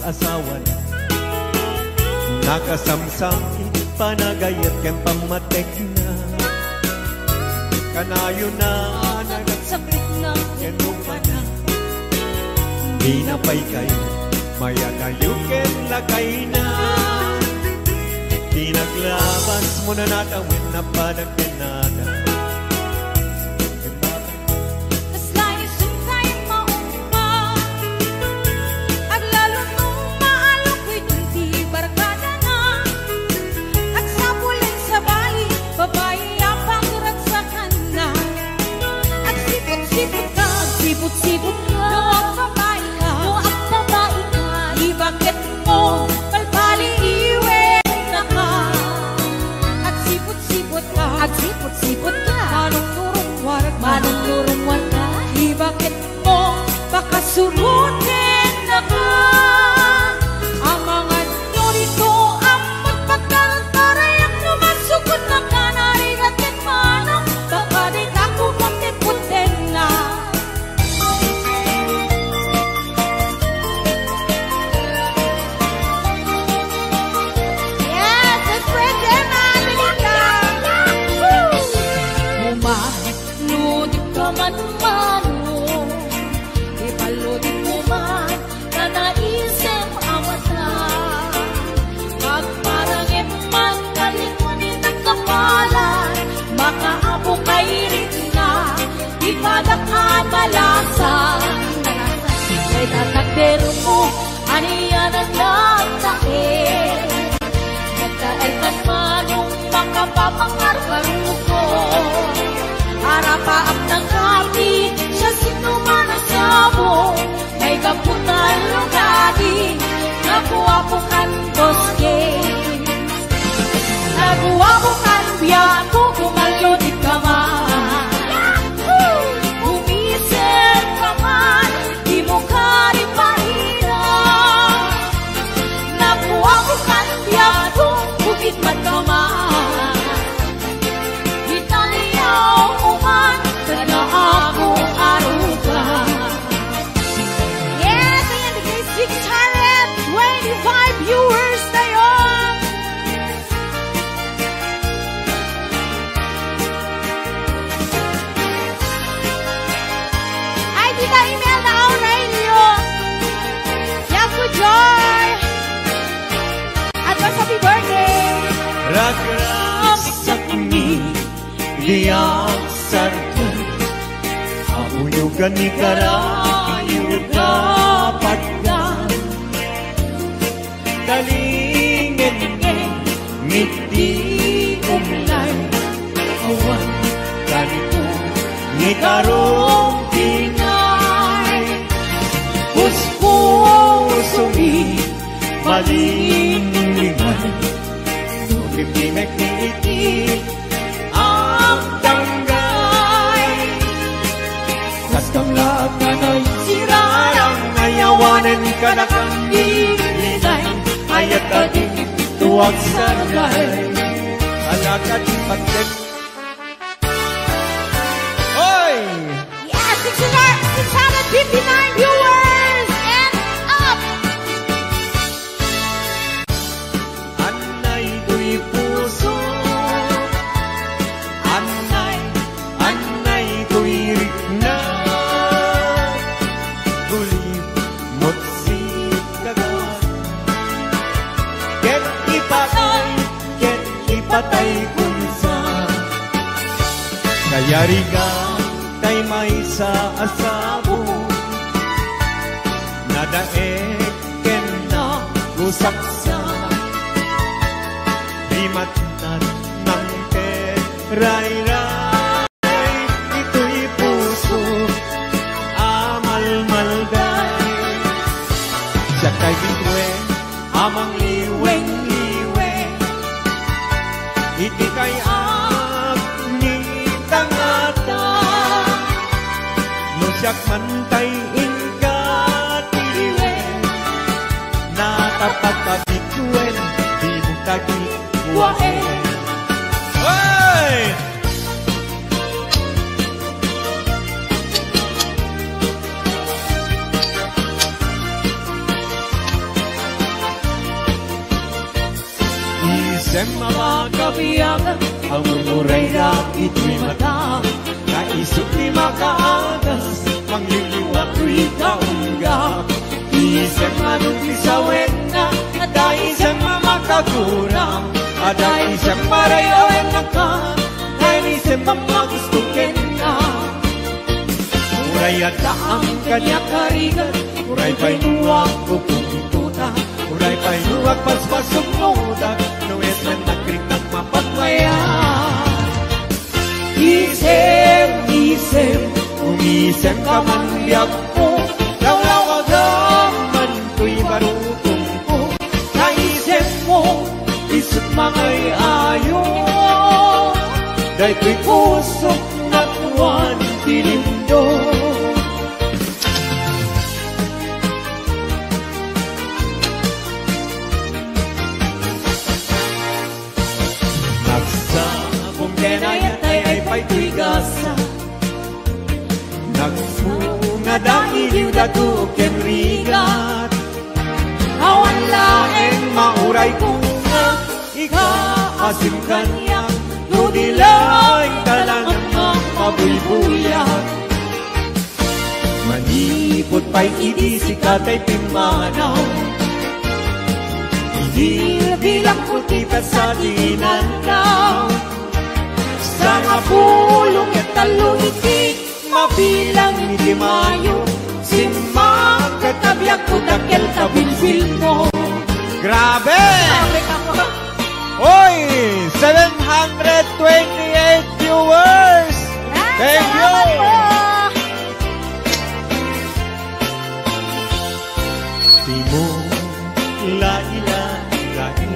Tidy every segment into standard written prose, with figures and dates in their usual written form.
asawa na. Nakasamsam panagayat ken pamatek na. Kanayo na nagsakit na ken na. Di na pay kayo maya kayo ken lakay na. Di naglabas mo na natawin na panagkinada. Sipot-sipot ka, babae ka, babae ka, di bakit mo palpali iwe na ka? At sipot-sipot ka, manong-nurong war ka, di bakit mo baka surutin na ka? Ang mga norito ang magpagkalantaray ang lumasukot na ka, narigatin manong, baka di ka kumakiputin na. Man-mano, ipaludin mo man na naisip ang mata. Pagparangin man kalikunin ng kapalan, makaabo kay rin na ipadakabalasan. Kay tatagdero mo, aniyan ang nagtakin. Nagkaelkan manong makapapangarkan ko. Harapaap ng kapi, siya sinuman ang sabo. May kapunan lugadi, nakuha po kan boske. Nakuha po kan biyato, kumalunit ka man. Umisip ka man, di mo ka rin mahirap. Nakuha po kan biyato, bukit man ka man. Ako aruga. Yes, ayan, bigay 625 viewers na yun. Ay, Tita Imelda Aurelio. Yaku Joy. Advance happy birthday. Ragrag sa kumi, diyak sarto. Uyugan ni karayo dapat ka. Dalingin ngiti umlay awan kanto ni karong tingay. Puspusomi malinglingan tukipimek ni iti ang tanggay. Kastang lahat ka na'y sirayang ayawanan ka na kang ilinay. Ayat ka din tuwag sa nagay. Alakad pagkat. Oy! Yes, 659 viewers and up! Anay do'y puso. Anay do'y rikna. Patay kunsa kaya riga tay may sa asabo nadaek ken na gusaksa di matnan ng teray-ray ito'y puso amal-malday siya kay bitwen amang liweng iti kay agni tangata no siyak mantay ingat iliwen natapat kabituen di mutagi wae. Hey! Isem mapakabiyagan, ang murmuray na ito'y mata. Naisip ni makaagas, mangliliwag ko'y kaunggap. Isem anong isawin na, ada isem makagurang. Ada isem marayawin na ka, dahil isem magustukin na. Uray at ang kanya karigan, uray pa'y nuwag ko pumuntuta. Uray pa'y nuwag paspasok nudag, nuwes na nagkrik ng mapagmaya. Isem, isem, umisem ka man biyak ko, lawlawag man ko'y marutong ko. Naisem mo, isip mangay ayo, dahil ko'y pusok na tuwan tilindo. Nagsabong kenayatay ay pa'y gasa, nagsunga dahil datukeng rigat. Awan laeng mauray ko nga, ikaasim kanya, nudilaing talang ang mabuybuyak. Manipot pa'y idisi katay pimanaw, hindi bilang kutita sa dinanaw. Sa nga pulong at talong itik, mabilang hindi mayo, simang katabyak ko dakil kabilbil mo. Grabe! Oy! 728 viewers! Thank you! Di mo lain-lain,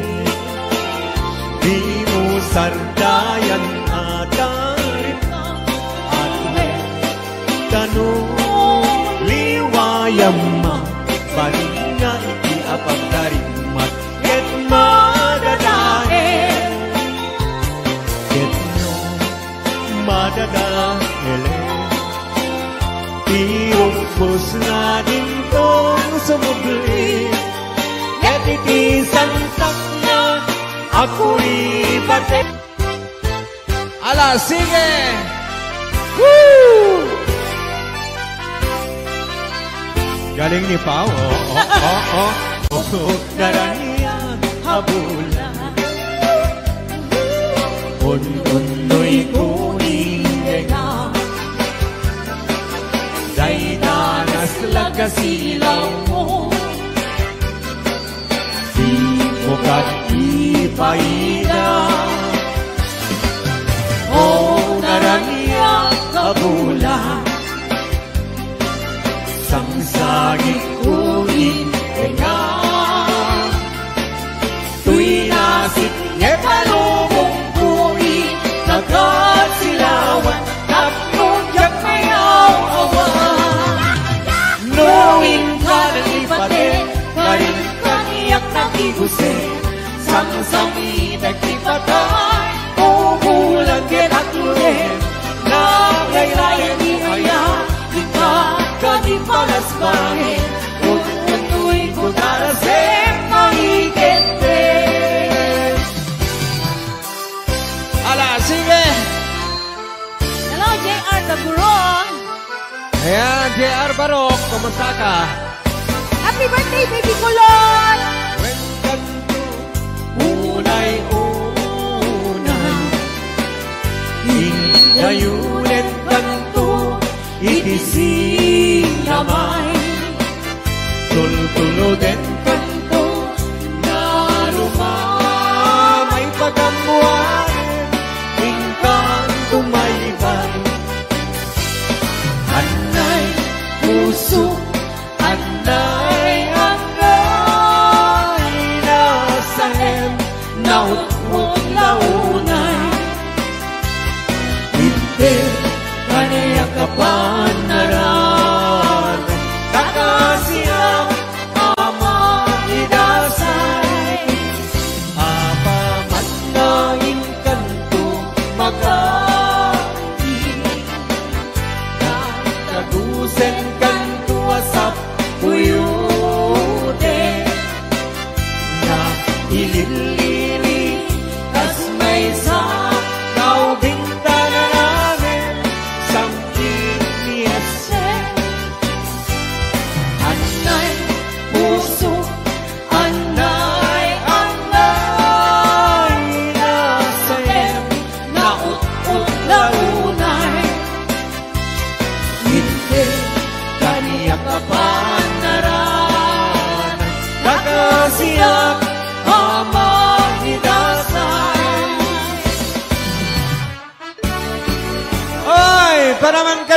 di mo sardayan atarin, at tanong liwayam ma, balinga iti apagdarimat, ket madadael, ket no madadaele, tiumpos na din kong sumugli, ket iti santak na ako'y batik. Ala, sige! Woo! Galing ni Pao, daranian habulan, un-unoy kuning nga, day danas lagasilaw mo, di mo katipaida. O daranian habulan, sangsagit kuning nga, tuy nasip e palubong kuning nagkasilawan, tapnudyak mayaw awan. Knowing ka na ipate, karin kaniyak na kibuse, sang-sangi nagtipatay, umulan at lulen, nagaylayan ni Aya, di palas bangin, utu'y kudarasem mahigete. Ala, sige! Hello, JR Taburon! Ayan, JR Barok, kumusta ka? Happy birthday, baby kulon! When kanto, unay-unay, hingayulit kanto, itisiyamay, tultuluden kanto, narumamay pagamuanin, ingkan tumaybay. Anay puso, anay angay, nasahem, nautmut launay, hindi kaniyak kapan naran, kakasiyang ama idasay, apa man na inkanto magkaki, nakagusen kanto asap kuyude, na ililili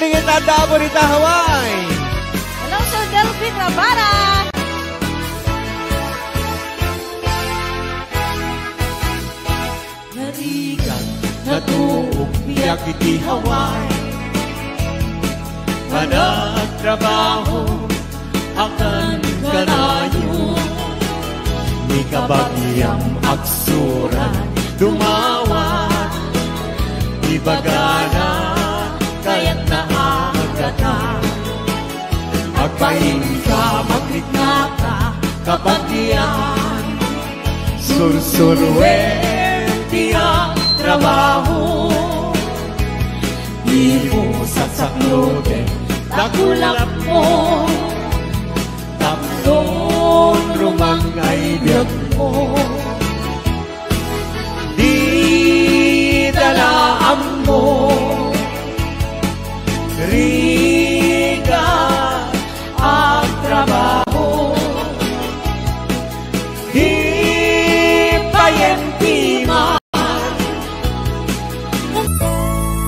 rin itanda mo rita Hawaii. Hello, Sir Delphine Rabara. Narigan na tuog biyak iti Hawaii. Managtrabaho akan kanayo. Ni kabagyang aksuran dumawat. Ibagana kaya't naagata. Agpahin ka, maglikna ka, kabagyan. Sursurwen tiyang trabaho. Ibo sa saklote, takulap mo. Tatlong rumang ay biyag mo. Di dalaan mo. Riga ang trabaho. Di payentiman.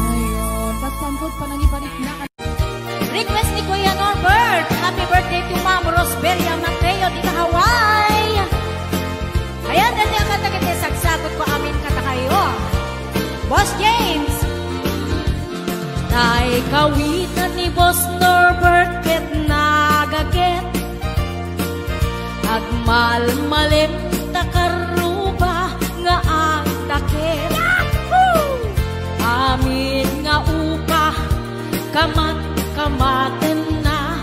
Ngayon, pagpampot pa nang ibalik na ka. Request ni Kuya Norbert. Happy birthday to Ma'am Rosberia Mateo dito Hawaii. Ayan, dati ang katagit sagsagot ko amin kata kayo. Boss James. Tay kawitan ni Boss Norbert ket nagaget. Agmalmalem takaruba nga ang takit. Amin nga upa kamat-kamaten na.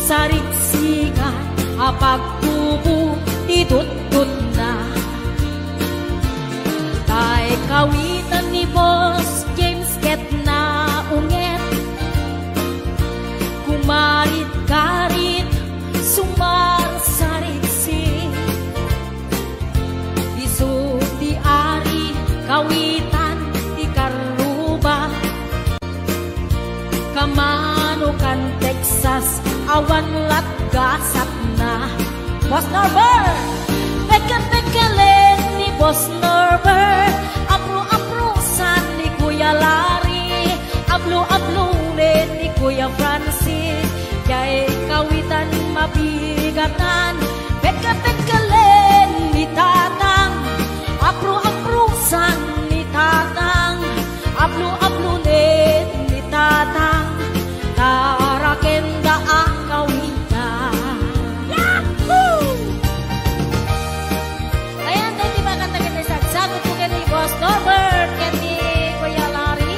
Sariksigan apagtubo itutut na. Tay kawitan ni Boss James ket na unget. Kumarit-karit sumarsaritsi. Isu ti ari kawitan ti karuba. Kamanukan Texas awan latgasat na. Boss Norbert, peka-pekalen ni Boss Norbert. Apro-aprosan ni Kuya Larry. Ablo-ablulen ni Kuya Francis. Kay kawitan mabigatan. Peka-pekalen ni Tatang. Apro-aprosan ni Tatang. Ablo-ablulen ni Tatang. Tarakenda ang kawitan. Yahoo! Ayan, di ba katagin sagsagot ko kay Boss Norbert, kay Kuya Larry,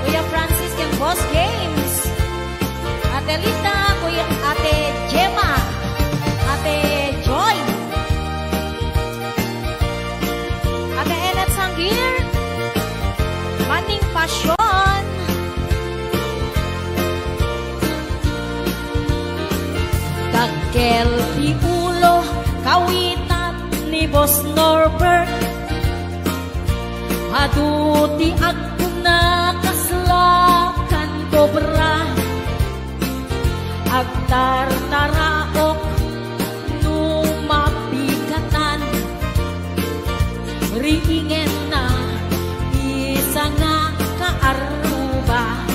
Kuya Francis, kay Boss James, Ate Lita, Kuya Ate Gemma, Ate Joy, Ate Enet Sanggir, Mating Pasyon, Kagkel ti ulo kawitan ni Boss Norbert. Aduti ako na kaslakan kobra. Agtartaraok numapigatan. Riingen na isa nga kaaruba.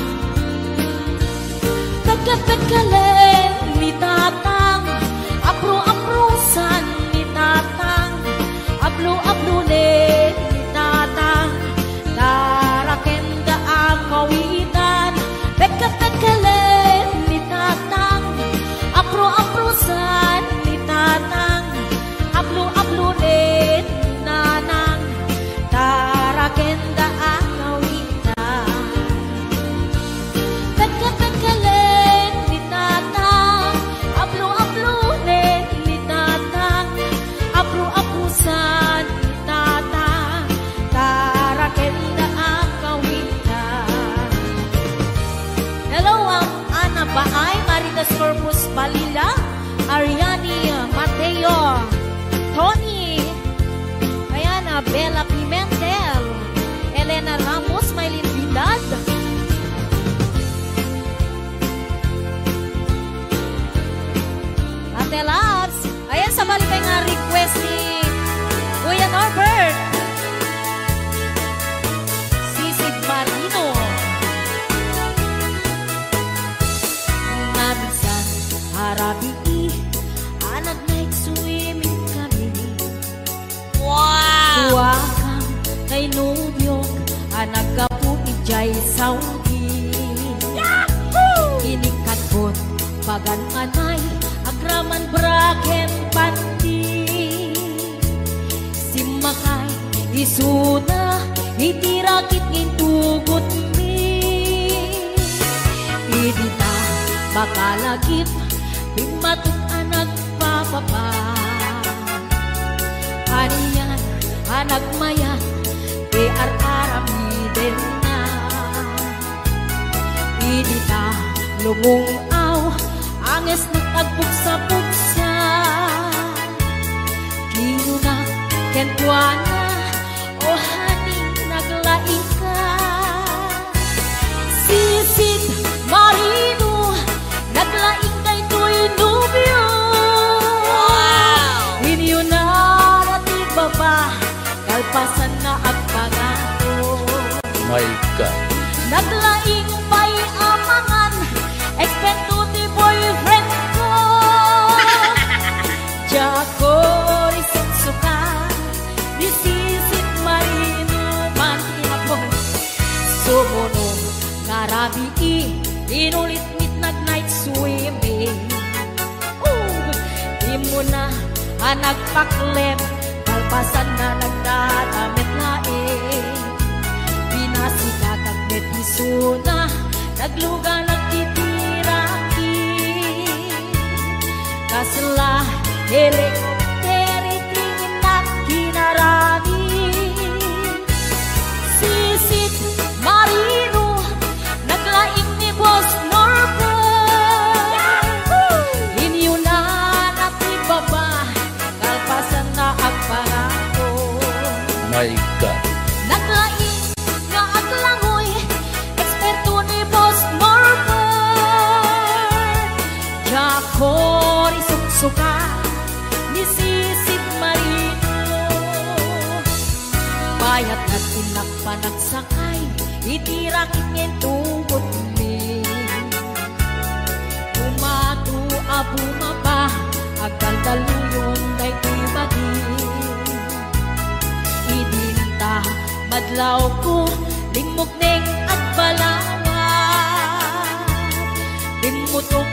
Pagkapagkalen ni Tatang. Apro-aprosan ni Tatang. Ablo-ablulen ni Tatang. Tarakenda ang kawitan. Pagkapagkalen ni Tatang. Apro-aprosan inubyog anak kapu ijay Saudi. Inikatbot bagan anay agraman braken pati. Simakay isuna itirakit ngintugot mi. Idita bakalagip bimatuk anak papapa. Hanian anak maya di ar-aramiden na. Idita lumong aw anges nagtagbuksa-buksa. Kinuna kentuana o hani naglaing ka. Sisid marino naglaing kay tuy nubyo. Inyo na nati baba kalpasan na agpagato. My God. Naglaing pa'y amangan eksperto ti boyfriend ko. Jako risit suka disisit marino mantinapon. Sumunong ngarabi inulit midnight night swimming. Di mo na nagpaklep kalpasan na nagdadamit laing. Pinasikakat betisuna nagluga nagtitiraki. Kasla helikopteritingin at kinarami. Sisit marino naglaing ni Boss Norbert. Inyo na natibaba kalpasan na agpangako. My God. Naglaing nga aglangoy eksperto ni Boss Norbert. Jako risuksuka ni Sisit Marino. Bayat na tinakpanagsakay itirakit ngayon tungkot mi. Umatu abumaba agkaldaluyon day ibagi. Idinta madlaw ko lingmok neng agbalawat. Limutok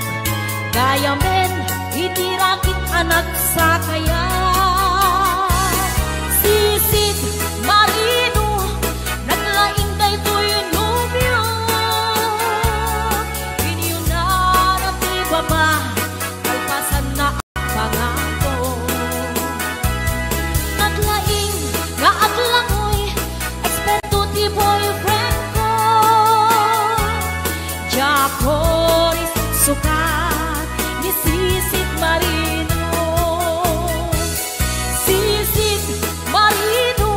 gaya men itirakit anak sa kaya. Sisid marino naglaing kay tuy nubyo. Inyo na natibaba kalpasan na pangako. Naglaing nga aglangoy eksperto ti boyfriend ko. Jako risuksuka ni Sisit Marino. Sisit Marino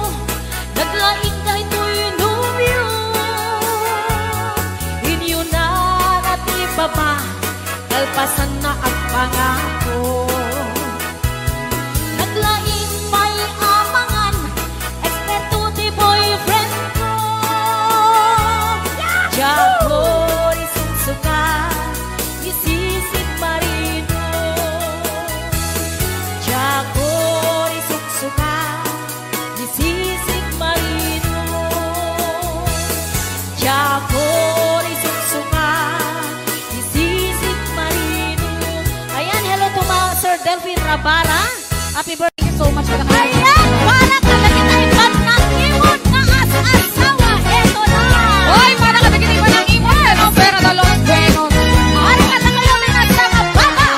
naglaing kay tuy nubyo. Inyo na natibaba kalpasan na agpangako. Naglaing may amangan eksperto ti boyfriend ko. Jako risuksuka ni Sisit Marino. Jako risuksuka ni Sisit Marino. Jako risuksuka ni Sisit Marino. Ayan, hello to mga Sir Delphine Rabara. Happy birthday so much. Ayan, para ka lagi na iban ng imon na as-asawa. Eto na. Hoy, para ka naginipan ng imon ka no, pero dalawang buenos. Para ka lang kayo may nasama baba.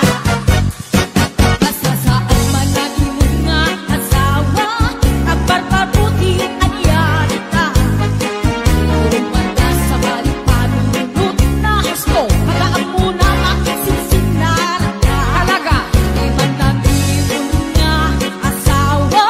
Basta saan man nag-imon nga asawa, agbarbabuti anyan ka. Turungan ka sa balik panunutin na gusto. Magaan mo na makisisinara ka. Talaga. Di man nag-imon nga asawa,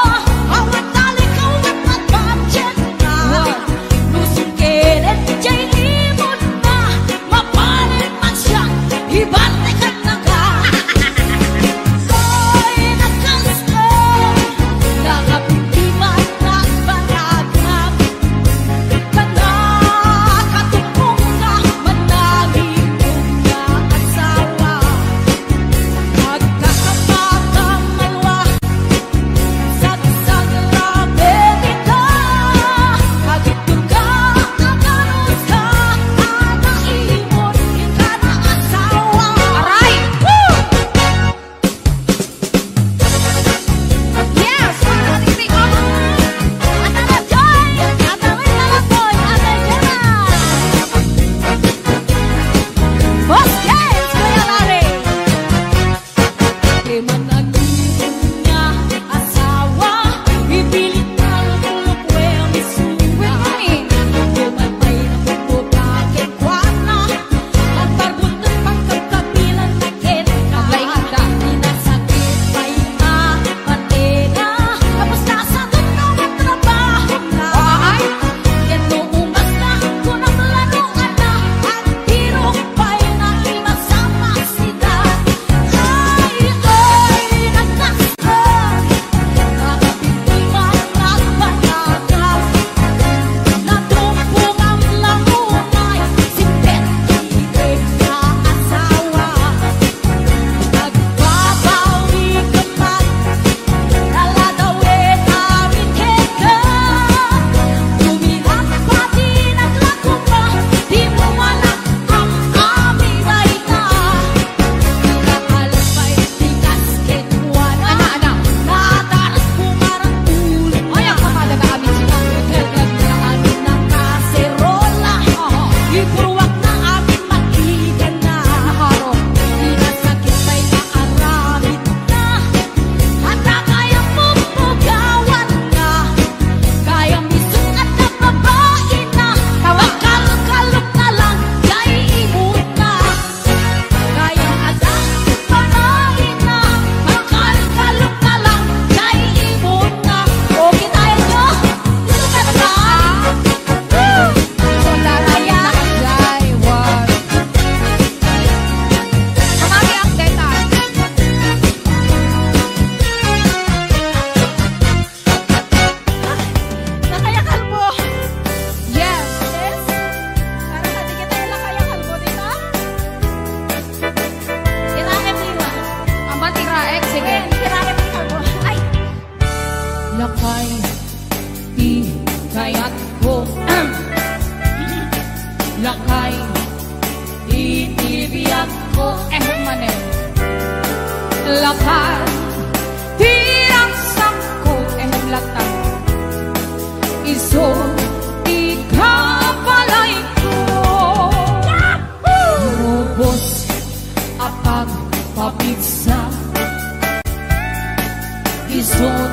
Isot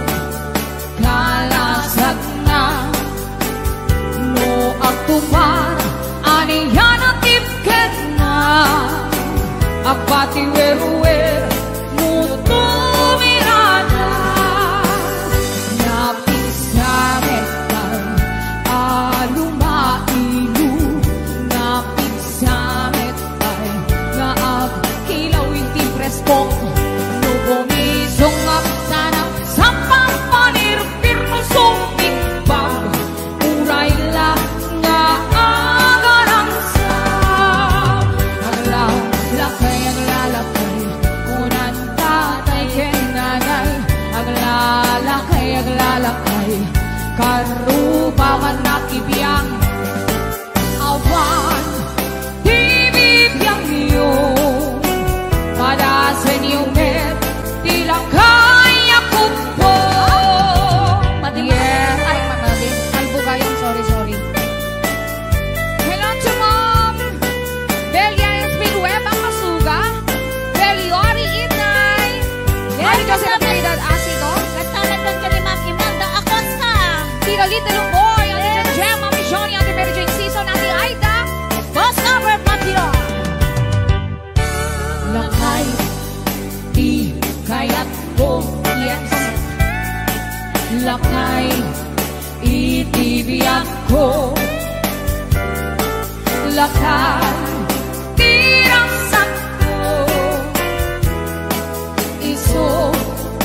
kalasag na no aktumar aniyan at tipket na akpati weruwer muto mirada napisametan alumailu napisametan naag kilaw inti prespong no bumisong sana sa pampanirpir mo sumpit bag uray lang nga agarang sa aglalakay kunan tatay kenanay aglalakay karupaman nakibiyang awan bibibiyang niyo pada senyumet tila kaya ko po Yes. Ay, mamalim. Ay, bugayong. Sorry. Hello to Mom. Belia Espirweb ang masuga. Beliori Inay. Ay, kasi na Trinidad Asito. Katalatan ka ni Ma'am Imanda Acosta. Tito Little Boy. Ate Jen Jem. Mami Johnny. Ate Mary Jane Season. Ate Aida. Boss Albert Matiro. Lakay di kayat ko. Yes. Lakay itibiyag ko. Lakay tirangsak ko. Iso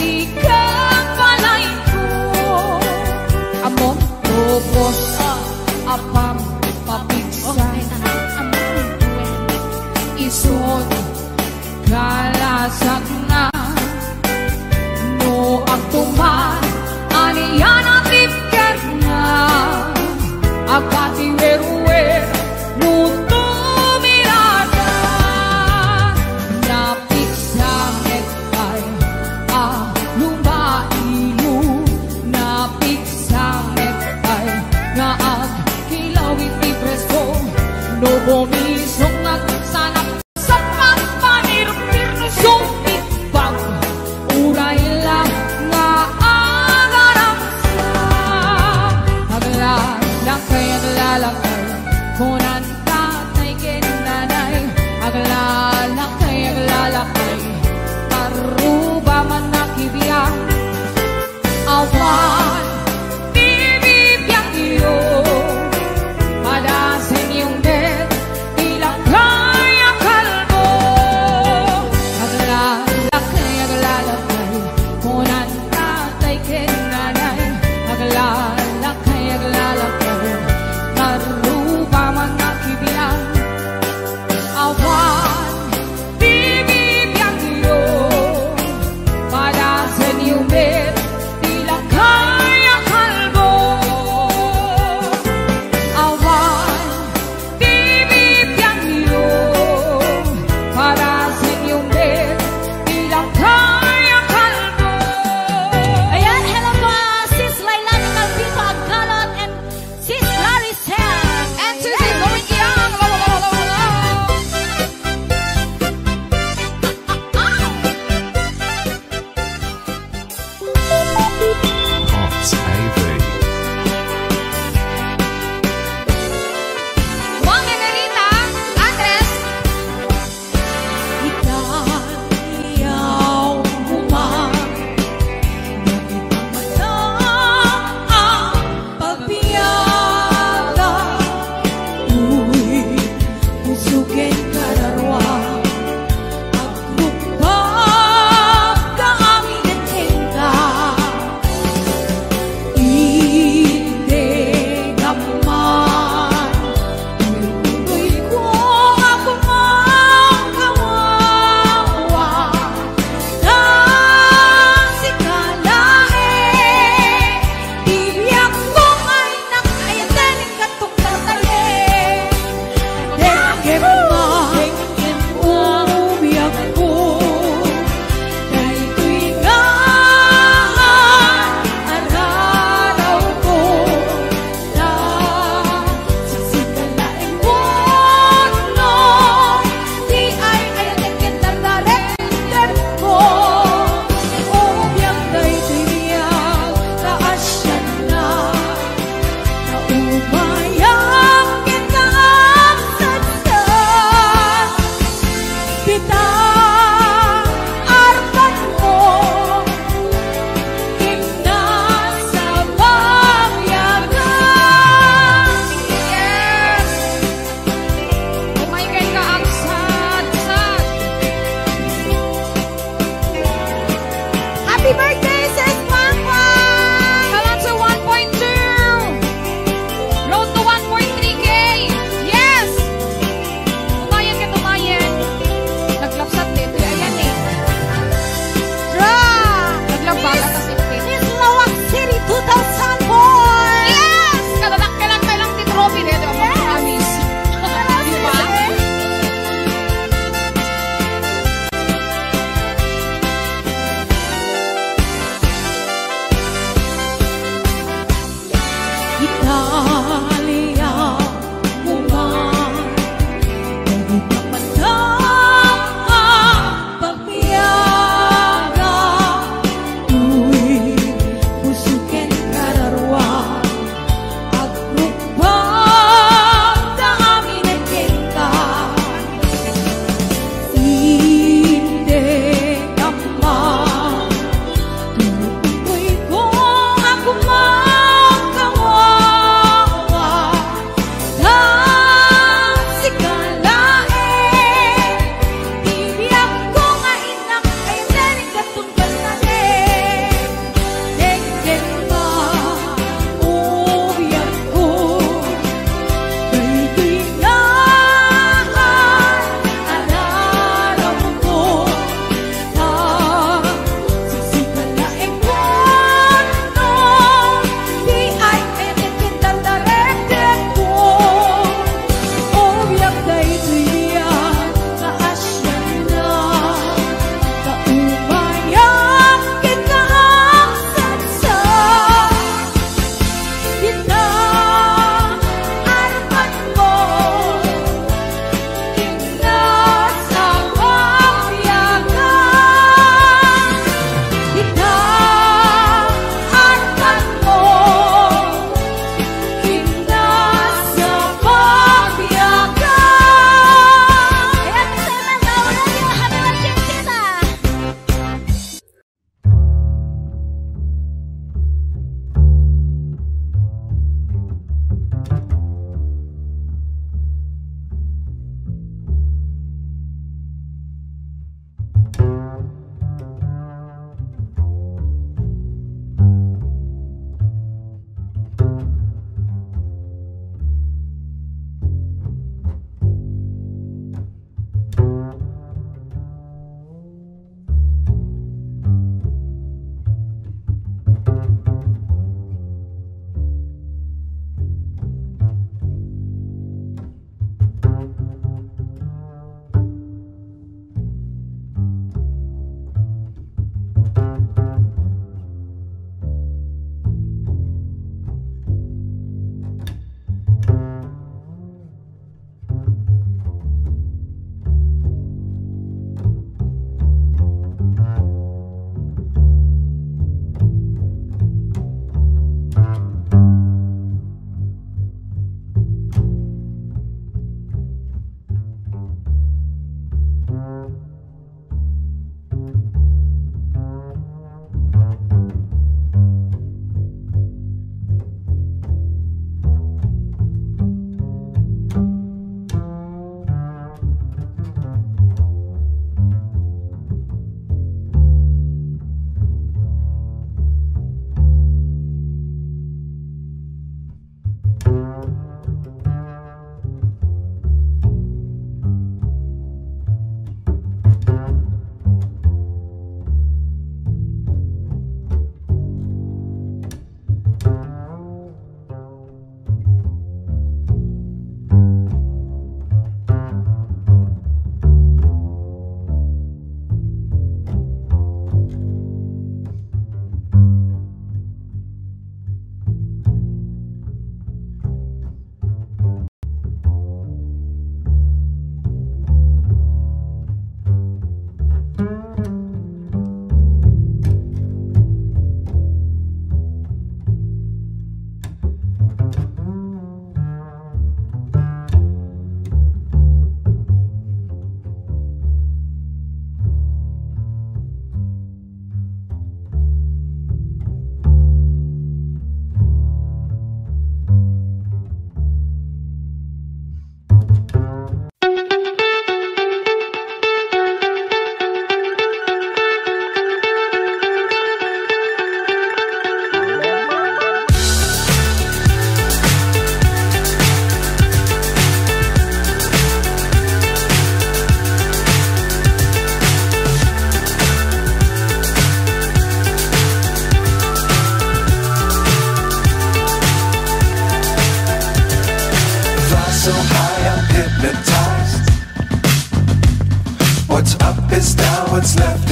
ikapalay ko. Amon tubos apam papigsa. Isod kalasag na no aktuman aniyan at tipket na agpati weruwer muto mirada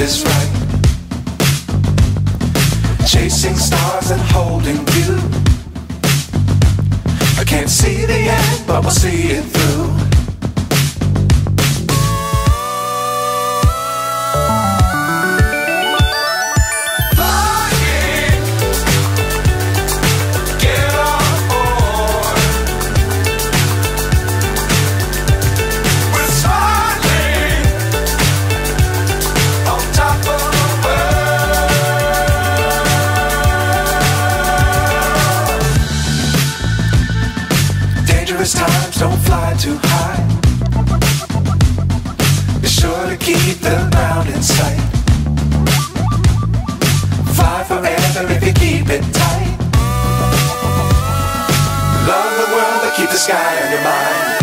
is right. Chasing stars and holding you. I can't see the end, but we'll see it through. Times don't fly too high. Be sure to keep the ground in sight. Fly forever if you keep it tight. Love the world but keep the sky on your mind.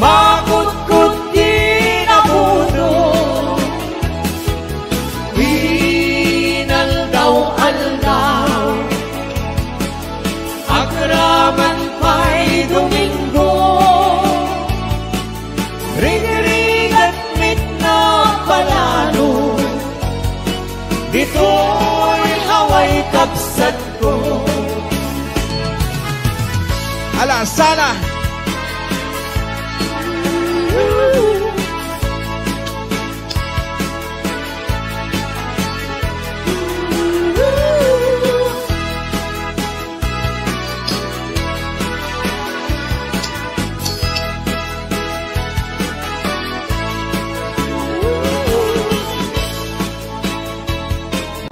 Makut-kut kinabuno, inaldaw-aldaw, akraman pa'y Domingo, ring-ringat mit na palalo, dito'y haway kapsat ko. Ala, sana!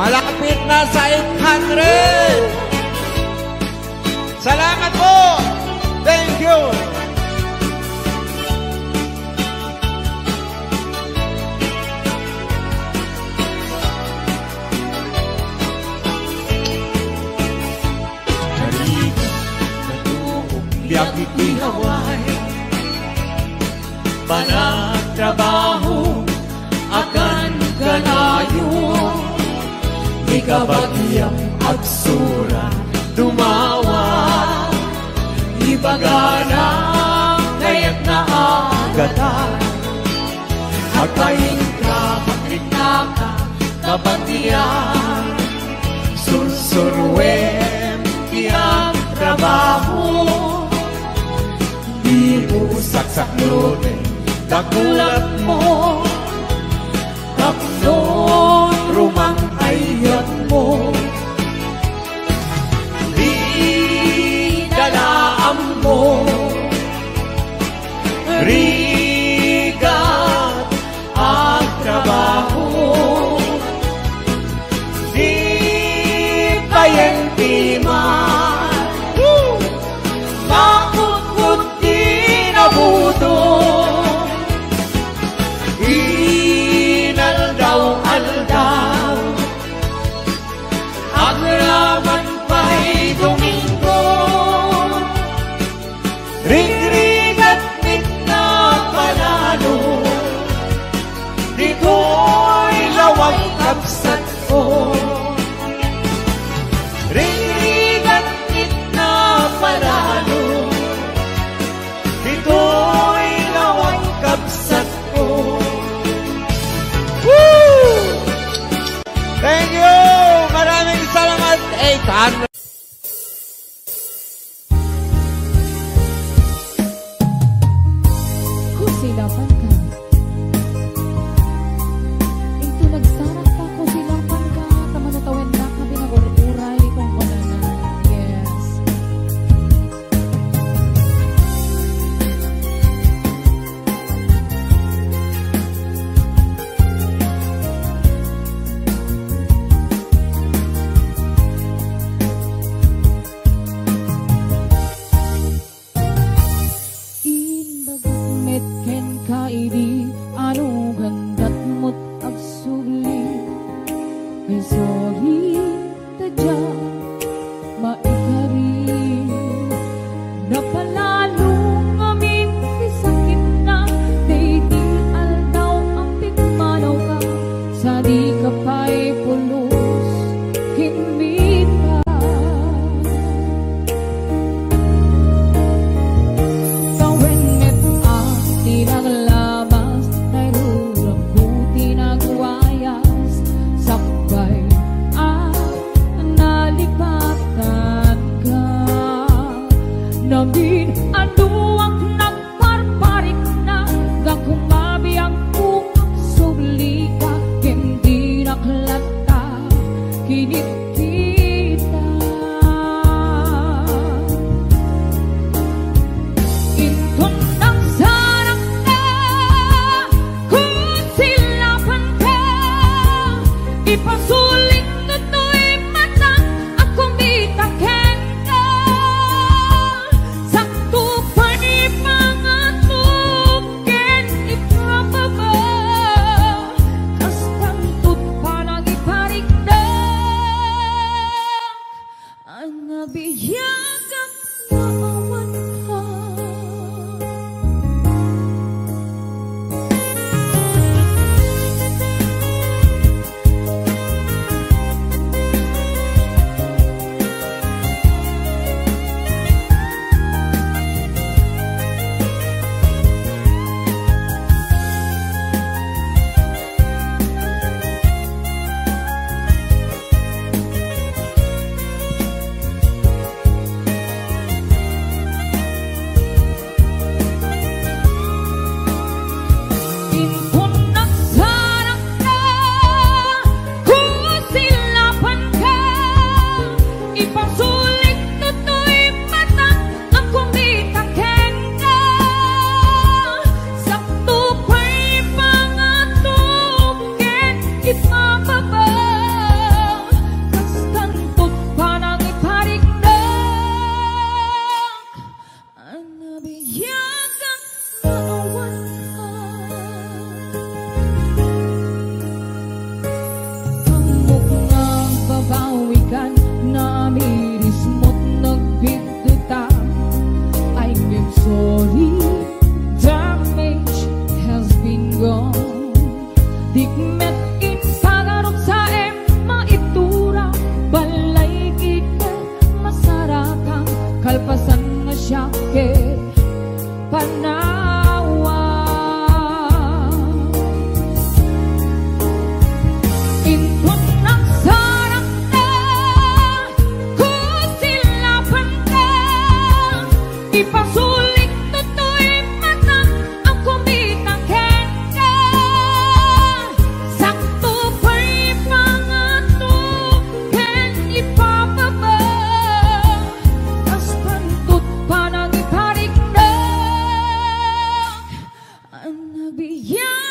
Malapit na sa 800. Salamat po. Thank you. Biyak itihaway, panagtrabaho akan kanayo, di kabagyang agsura dumawa, ibagana kaya't naagatan, akayin ka makrinaka kabagyan, sursurwem tiyang trabaho, di mo saksaklote kakulat mo, tapnon rumang ayat mo, di dalaam mo, rigat ang trabaho, di kayang timan, makut-kut kinabuto, inaldaw-aldaw, agraman pa'y Domingo, ring-ringat mit na panalo, dito'y lawang kapsat ko, ring-ringat mit na panalo, dito'y lawang kapsat ko. Thank you. Maraming salamat. 800. Kusilapan ka. Ito nagsarak pa kusilapan ka. Tama na tawin na kami na uray kung kunanan. Yes. In bagut langit ken kaidi anu gandat mut agsugli kay sorry tadya maikari napalalo ngamin di sakit na dating aldaw ang pigmanaw ka sa di kapay pulos kinmita kawenget ang tinaglabas nairurabuti nagwayas sakbay nalipatan ka namin aduang nagparparik na gakumabi ang ukang subli ka hindi naklata kinit kita inton ng sarang ka kung silapan ka ipasulit na to'y mata akong bitaken ka sakto pa ni mga tuken ipababa kastang tut pa nang iparigdag ang nabiyagap na awan ka inton nagsarang ka kung silapan ka ipasulit na to'y mata ang kumitaken ka sakto pa'y mga tuken ipababa kastang tut pa nang iparigdag ang nabiyagap na awan ka Pamuk nga babawikan na amiris mo't nagbigduta I'm sorry, damage has been gone Digmet in pagarot sa maitura balay kita masarakang kalpasan nga syakit panawa inton nagsarang ka kung silapan ka ipasulit na to'y mata ang kumitaken ka sakto pa'y mga tuken ipababa kastang tut pa nang iparigdag ang nabiyagap